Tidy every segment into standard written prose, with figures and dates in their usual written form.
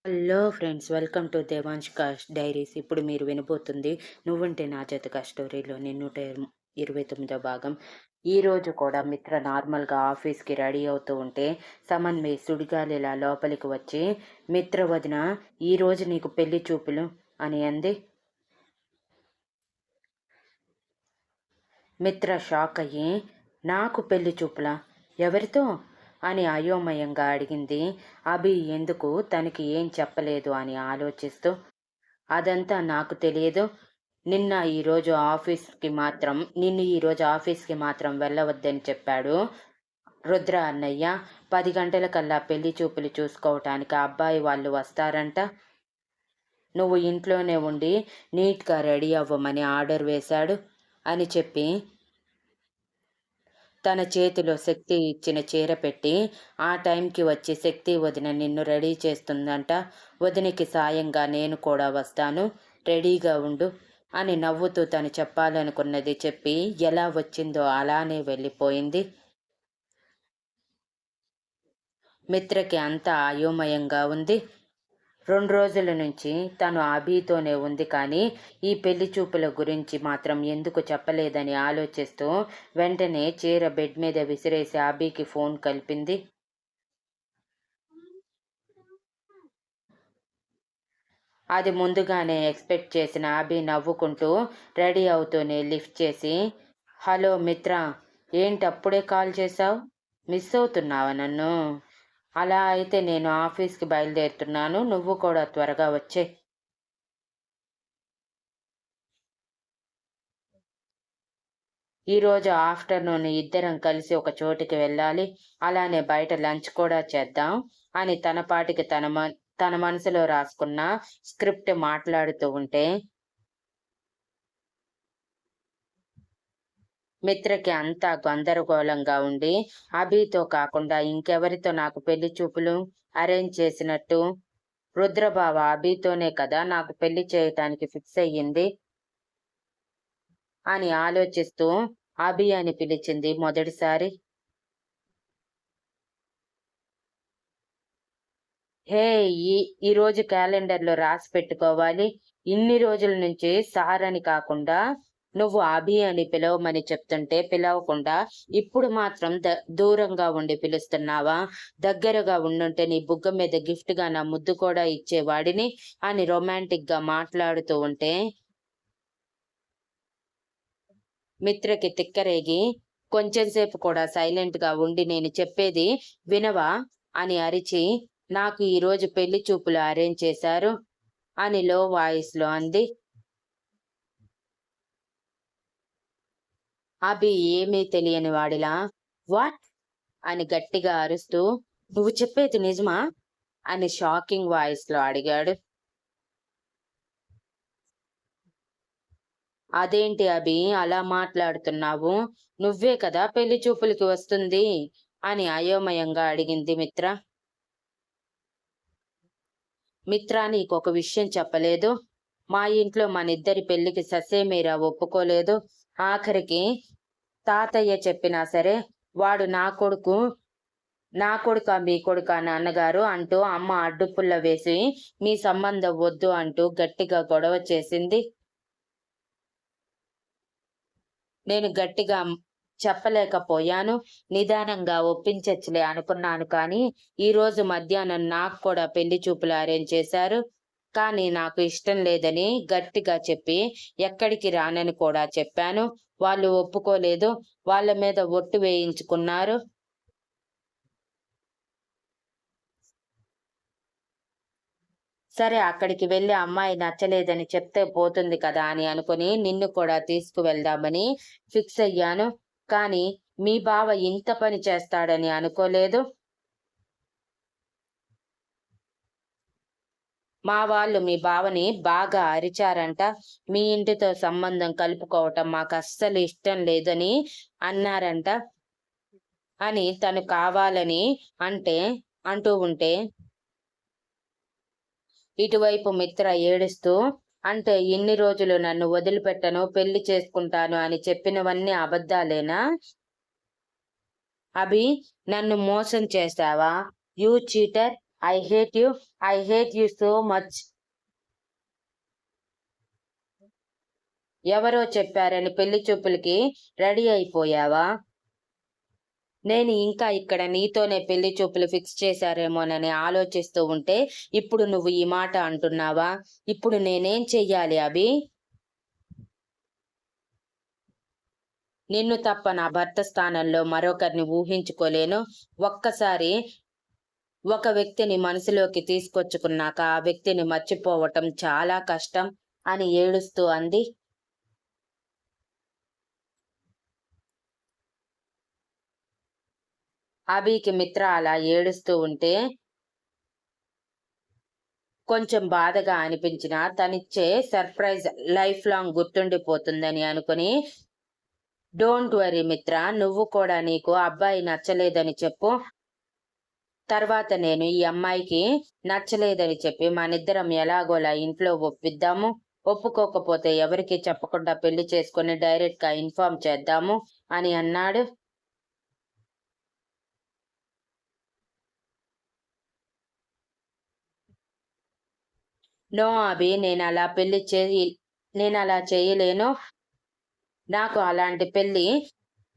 Hello friends, welcome to Devansh Kash diaries. ఇప్పుడు మీరు వినబోతుంది నువ్వుంటే నా జతక స్టోరీలోని 129వ భాగం. ఈరోజు కూడా మిత్ర నార్మల్గా ఆఫీస్కి రెడీ అవుతూ ఉంటే సమన్వి సుడిగాలిలా లోపలికి వచ్చి, మిత్ర వదిన, ఈరోజు నీకు పెళ్లి చూపులు అని అంది. మిత్ర షాక్ అయ్యి, నాకు పెళ్లి చూపులా? ఎవరితో అని అయోమయంగా అడిగింది. అభి ఎందుకు తనకి ఏం చెప్పలేదు అని ఆలోచిస్తూ, అదంతా నాకు తెలియదు. నిన్ను ఈరోజు ఆఫీస్కి మాత్రం వెళ్ళవద్దని చెప్పాడు రుద్ర అన్నయ్య. 10 గంటలకల్లా పెళ్లి చూపులు చూసుకోవటానికి అబ్బాయి వాళ్ళు వస్తారంట. నువ్వు ఇంట్లోనే ఉండి నీట్గా రెడీ అవ్వమని ఆర్డర్ వేశాడు అని చెప్పి తన చేతిలో శక్తి ఇచ్చిన చీర పెట్టి, ఆ టైంకి వచ్చి శక్తి వదిన నిన్ను రెడీ చేస్తుందంట. వదినకి సాయంగా నేను కూడా వస్తాను, రెడీగా ఉండు అని నవ్వుతూ తను చెప్పాలనుకున్నది చెప్పి ఎలా వచ్చిందో అలానే వెళ్ళిపోయింది. మిత్రకి అంతా అయోమయంగా ఉంది. 2 రోజుల నుంచి తను అభితోనే ఉంది, కానీ ఈ పెళ్లి చూపుల గురించి మాత్రం ఎందుకు చెప్పలేదని ఆలోచిస్తూ వెంటనే చీర బెడ్ మీద విసిరేసి అభికి ఫోన్ కలిపింది. అది ముందుగానే ఎక్స్పెక్ట్ చేసిన అభి నవ్వుకుంటూ రెడీ అవుతూనే లిఫ్ట్ చేసి, హలో మిత్ర, ఏంటి అప్పుడే కాల్ చేశావు? మిస్ అవుతున్నావా నన్ను? అలా అయితే నేను ఆఫీస్కి బయలుదేరుతున్నాను, నువ్వు కూడా త్వరగా వచ్చే. ఈరోజు ఆఫ్టర్నూన్ ఇద్దరం కలిసి ఒక చోటికి వెళ్ళాలి, అలానే బయట లంచ్ కూడా చేద్దాం అని తన పాటికి తన మనసులో రాసుకున్న స్క్రిప్ట్ మాట్లాడుతూ ఉంటే మిత్రకి అంతా గందరగోళంగా ఉండి, అభితో కాకుండా ఇంకెవరితో నాకు పెళ్లి చూపులు అరేంజ్ చేసినట్టు? రుద్రబావ అభితోనే కదా నాకు పెళ్లి చేయటానికి ఫిక్స్ అయ్యింది అని ఆలోచిస్తూ అభి అని పిలిచింది మొదటిసారి. హే, ఈరోజు క్యాలెండర్లో రాసి పెట్టుకోవాలి. ఇన్ని రోజుల నుంచి సార్ అని కాకుండా నువ్వు అభి అని పిలవమని చెప్తుంటే పిలవకుండా ఇప్పుడు మాత్రం దూరంగా ఉండి పిలుస్తున్నావా? దగ్గరగా ఉండుంటే నీ బుగ్గ మీద గిఫ్ట్గా నా ముద్దు కూడా ఇచ్చేవాడిని అని రొమాంటిక్గా మాట్లాడుతూ ఉంటే మిత్రకి తిక్కరేగి, కొంచెంసేపు కూడా సైలెంట్గా ఉండి నేను చెప్పేది వినవా అని అరిచి, నాకు ఈరోజు పెళ్లి చూపులు అరేంజ్ చేశారు అని లో వాయిస్లో అంది. అభి ఏమీ తెలియని వాడిలా, వాట్ అని గట్టిగా అరుస్తూ, నువ్వు చెప్పేది నిజమా అని షాకింగ్ వాయిస్లో అడిగాడు. అదేంటి అభి అలా మాట్లాడుతున్నావు? నువ్వే కదా పెళ్లి చూపులకి వస్తుంది అని అయోమయంగా అడిగింది మిత్ర. మిత్ర, నీకొక విషయం చెప్పలేదు. మా ఇంట్లో మనిద్దరి పెళ్లికి ససేమీరా ఒప్పుకోలేదు. ఆఖరికి తాతయ్య చెప్పినా సరే వాడు నా కొడుక మీ కొడుక నాన్నగారు అంటూ అమ్మ అడ్డుపుల్ల వేసి మీ సంబంధం వద్దు అంటూ గట్టిగా గొడవ చేసింది. నేను గట్టిగా చెప్పలేకపోయాను. నిదానంగా ఒప్పించచ్చులే అనుకున్నాను, కానీ ఈరోజు మధ్యాహ్నం నాకు కూడా పెళ్లి చూపులు అరేంజ్ చేశారు. కానీ నాకు ఇష్టం లేదని గట్టిగా చెప్పి ఎక్కడికి రానని కూడా చెప్పాను. వాళ్ళు ఒప్పుకోలేదు. వాళ్ళ మీద ఒట్టు వేయించుకున్నారు. సరే, అక్కడికి వెళ్ళి అమ్మాయి నచ్చలేదని చెప్తే పోతుంది కదా అని అనుకుని నిన్ను కూడా తీసుకువెళ్దామని ఫిక్స్ అయ్యాను. కానీ మీ బావ ఇంత పని చేస్తాడని అనుకోలేదు. మా వాళ్ళు మీ బావని బాగా అరిచారంట. మీ ఇంటితో సంబంధం కలుపుకోవటం మాకు అస్సలు ఇష్టం లేదని అన్నారంట అని తను కావాలని అంటూ ఉంటే ఇటువైపు మిత్ర ఏడుస్తూ, అంటే ఇన్ని రోజులు నన్ను వదిలిపెట్టను, పెళ్లి చేసుకుంటాను అని చెప్పినవన్నీ అబద్ధాలేనా? అభి, నన్ను మోసం చేశావా? You cheater I hate you. I hate you so much. ఎవరో చెప్పారని పెళ్లి చూపులకి రెడీ అయిపోయావా? నేను ఇంకా ఇక్కడ నీతోనే పెళ్లి చూపులు ఫిక్స్ చేశారేమోనని ఆలోచిస్తూ ఉంటే ఇప్పుడు నువ్వు ఈ మాట అంటున్నావా? ఇప్పుడు నేనేం చెయ్యాలి అభి? నిన్ను తప్ప నా భర్త స్థానంలో మరొకరిని ఊహించుకోలేను. ఒక్కసారి ఒక వ్యక్తిని మనసులోకి తీసుకొచ్చుకున్నాక ఆ వ్యక్తిని మర్చిపోవటం చాలా కష్టం అని ఏడుస్తూ అంది. అభికి మిత్ర అలా ఏడుస్తూ ఉంటే కొంచెం బాధగా అనిపించినా తనిచ్చే సర్ప్రైజ్ లైఫ్ లాంగ్ గుర్తుండిపోతుందని అనుకుని, డోంట్ వరీ మిత్ర, నువ్వు కూడా నీకు అబ్బాయి నచ్చలేదని చెప్పు. తర్వాత నేను ఈ అమ్మాయికి నచ్చలేదని చెప్పి మనిద్దరం ఎలాగోలా ఇంట్లో ఒప్పిద్దాము. ఒప్పుకోకపోతే ఎవరికి చెప్పకుండా పెళ్లి చేసుకుని డైరెక్ట్ గా ఇన్ఫార్మ్ చేద్దాము అని అన్నాడు. నో అభి, నేను అలా చేయలేను. నాకు అలాంటి పెళ్లి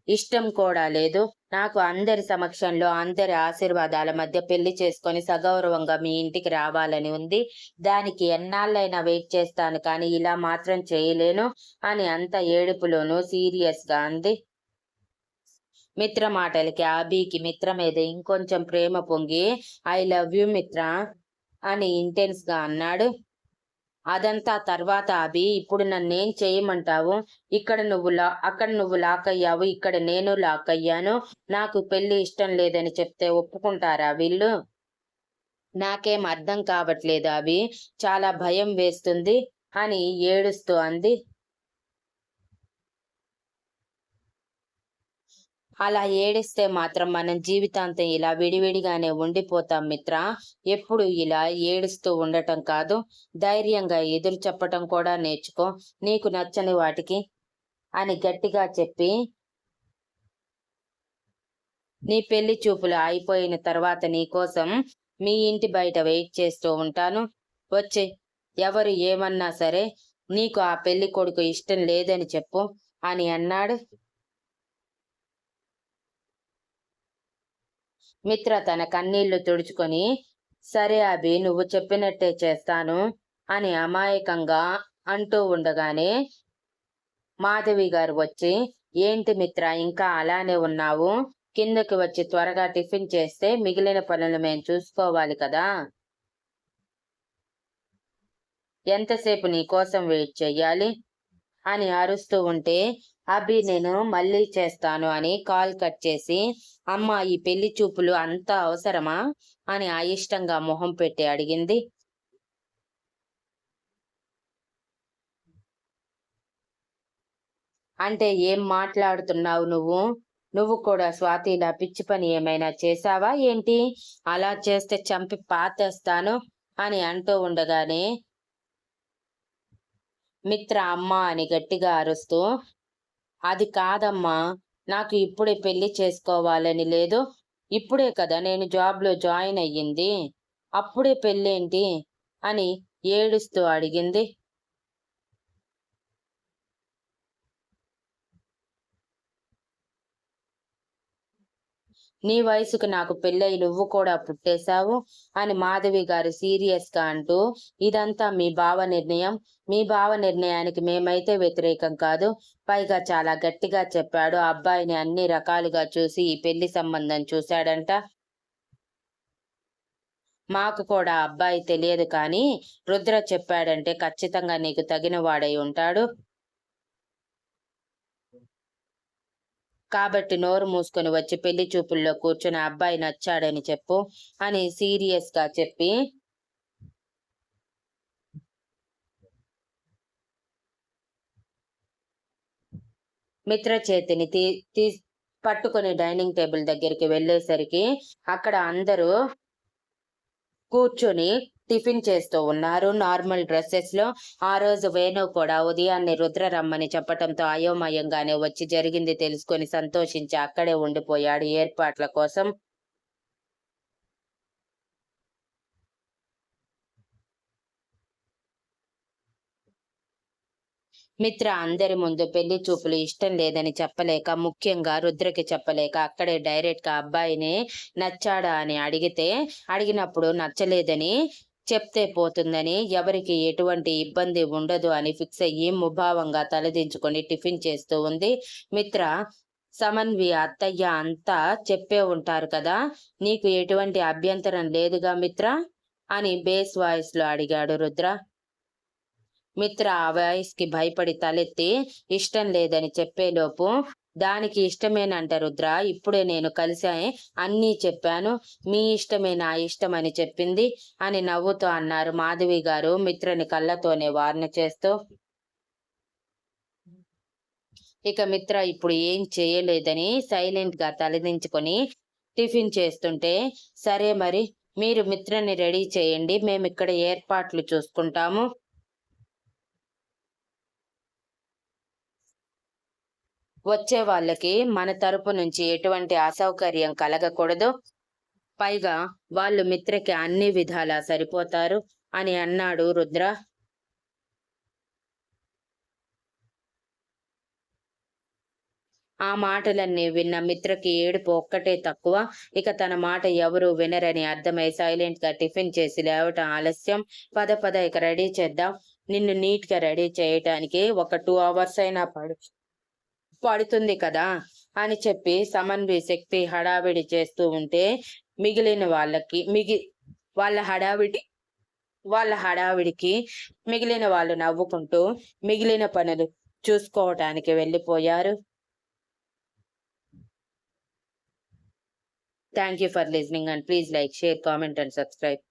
ఇష్టం కూడా లేదు. నాకు అందరి సమక్షంలో అందరి ఆశీర్వాదాల మధ్య పెళ్లి చేసుకొని సగౌరవంగా మీ ఇంటికి రావాలని ఉంది. దానికి ఎన్నాళ్ళైనా వెయిట్ చేస్తాను, కానీ ఇలా మాత్రం చేయలేను అని అంత ఏడుపులోనూ సీరియస్ గా అంది. మిత్ర మాటలకి అభికి మిత్ర మీద ఇంకొంచెం ప్రేమ పొంగి, ఐ లవ్ యూ మిత్ర అని ఇంటెన్స్ గా అన్నాడు. అదంతా తర్వాత అభి, ఇప్పుడు నన్నేం చేయమంటావు? అక్కడ నువ్వు లాక్ అయ్యావు, ఇక్కడ నేను లాక్ అయ్యాను. నాకు పెళ్లి ఇష్టం లేదని చెప్తే ఒప్పుకుంటారా వీళ్ళు? నాకేం అర్థం కావట్లేదు అభి, చాలా భయం వేస్తుంది అని ఏడుస్తూ అంది. అలా ఏడిస్తే మాత్రం మనం జీవితాంతం ఇలా విడివిడిగానే ఉండిపోతాం మిత్ర. ఎప్పుడు ఇలా ఏడుస్తూ ఉండటం కాదు, ధైర్యంగా ఎదురు చెప్పటం కూడా నేర్చుకో నీకు నచ్చని వాటికి అని గట్టిగా చెప్పి, నీ పెళ్లి చూపులు అయిపోయిన తర్వాత నీ కోసం మీ ఇంటి బయట వెయిట్ చేస్తూ ఉంటాను. వచ్చే, ఎవరు ఏమన్నా సరే నీకు ఆ పెళ్లి కొడుకు ఇష్టం లేదని చెప్పు అని అన్నాడు. మిత్ర తన కన్నీళ్లు తుడుచుకొని, సరే అభి, నువ్వు చెప్పినట్టే చేస్తాను అని అమాయకంగా అంటూ ఉండగానే మాధవి గారు వచ్చి, ఏంటి మిత్ర ఇంకా అలానే ఉన్నావు? కిందకి వచ్చి త్వరగా టిఫిన్ చేస్తే మిగిలిన పనులు మేము చూసుకోవాలి కదా. ఎంతసేపు నీ కోసం వెయిట్ చెయ్యాలి అని అరుస్తూ ఉంటే, అభి నేను మళ్ళీ చేస్తాను అని కాల్ కట్ చేసి, అమ్మ ఈ పెళ్లి చూపులు అంత అవసరమా అని అయిష్టంగా మొహం పెట్టి అడిగింది. అంటే ఏం మాట్లాడుతున్నావు నువ్వు? నువ్వు కూడా స్వాతిలా పిచ్చి పని ఏమైనా చేశావా ఏంటి? అలా చేస్తే చంపి పాతేస్తాను అని అంటూ ఉండగానే మిత్ర అమ్మ అని గట్టిగా అరుస్తూ, అది కాదమ్మా, నాకు ఇప్పుడే పెళ్లి చేసుకోవాలని లేదు. ఇప్పుడే కదా నేను జాబ్లో జాయిన్ అయ్యింది, అప్పుడే పెళ్ళేంటి అని ఏడుస్తూ అడిగింది. నీ వయసుకు నాకు పెళ్ళయి నువ్వు కూడా పుట్టేశావు అని మాధవి గారు సీరియస్ గా అంటూ, ఇదంతా మీ బావ నిర్ణయం. మీ బావ నిర్ణయానికి మేమైతే వ్యతిరేకం కాదు. పైగా చాలా గట్టిగా చెప్పాడు. అబ్బాయిని అన్ని రకాలుగా చూసి ఈ పెళ్లి సంబంధం చూశాడంట. మాకు కూడా అబ్బాయి తెలియదు, కానీ రుద్ర చెప్పాడంటే ఖచ్చితంగా నీకు తగిన వాడై ఉంటాడు. కాబట్టి నోరు మూసుకొని వచ్చి పెళ్లి చూపుల్లో కూర్చుని అబ్బాయి నచ్చాడని చెప్పు అని సీరియస్ గా చెప్పి, మిత్ర చేతిని పట్టుకుని డైనింగ్ టేబుల్ దగ్గరికి వెళ్ళేసరికి అక్కడ అందరూ కూర్చొని టిఫిన్ చేస్తూ ఉన్నారు నార్మల్ డ్రెస్సెస్ లో. ఆ రోజు వేణు కూడా ఉదయాన్నే రుద్ర రమ్మని చెప్పటంతో అయోమయంగానే వచ్చి జరిగింది తెలుసుకొని సంతోషించి అక్కడే ఉండిపోయాడు ఏర్పాట్ల కోసం. మిత్ర అందరి ముందు పెళ్లి చూపులు ఇష్టం లేదని చెప్పలేక, ముఖ్యంగా రుద్రకి చెప్పలేక అక్కడే డైరెక్ట్ గా అబ్బాయిని నచ్చాడా అని అడిగినప్పుడు నచ్చలేదని చెప్తే పోతుందని, ఎవరికి ఎటువంటి ఇబ్బంది ఉండదు అని ఫిక్స్ అయ్యి ముభావంగా తలదించుకొని టిఫిన్ చేస్తూ ఉంది. మిత్ర సమన్వి అత్తయ్య అంతా చెప్పే ఉంటారు కదా, నీకు ఎటువంటి అభ్యంతరం లేదుగా మిత్ర అని బేస్ వాయిస్ లో అడిగాడు రుద్ర. మిత్ర ఆ వాయిస్ కి భయపడి తలెత్తి ఇష్టం లేదని చెప్పేలోపు, దానికి ఇష్టమేనంట రుద్ర, ఇప్పుడే నేను కలిసా అన్నీ చెప్పాను, మీ ఇష్టమే నా ఇష్టం అని చెప్పింది అని నవ్వుతూ అన్నారు మాధవి గారు మిత్రని కళ్ళతోనే వార్న చేస్తూ. ఇక మిత్ర ఇప్పుడు ఏం చేయలేదని సైలెంట్ గా తలదించుకొని టిఫిన్ చేస్తుంటే, సరే మరి మీరు మిత్రని రెడీ చేయండి, మేమిక్కడ ఏర్పాట్లు చూసుకుంటాము. వచ్చే వాళ్ళకి మన తరపు నుంచి ఎటువంటి అసౌకర్యం కలగకూడదు. పైగా వాళ్ళు మిత్రకి అన్ని విధాలా సరిపోతారు అని అన్నాడు రుద్ర. ఆ మాటలన్నీ విన్న మిత్రకి ఏడుపు ఒక్కటే తక్కువ. ఇక తన మాట ఎవరు వినరని అర్థమై సైలెంట్ గా టిఫిన్ చేసి లేవటం ఆలస్యం. పద పద ఇక రెడీ చేద్దాం. నిన్ను నీట్ గా రెడీ చేయటానికి ఒక 2 hours అయినా పడుతుంది కదా అని చెప్పి సమన్వి శక్తి హడావిడి చేస్తూ ఉంటే, మిగిలిన వాళ్ళ హడావిడికి మిగిలిన వాళ్ళు నవ్వుకుంటూ మిగిలిన పనులు చూసుకోవటానికి వెళ్ళిపోయారు. Thank you for listening and please like, share, comment and subscribe.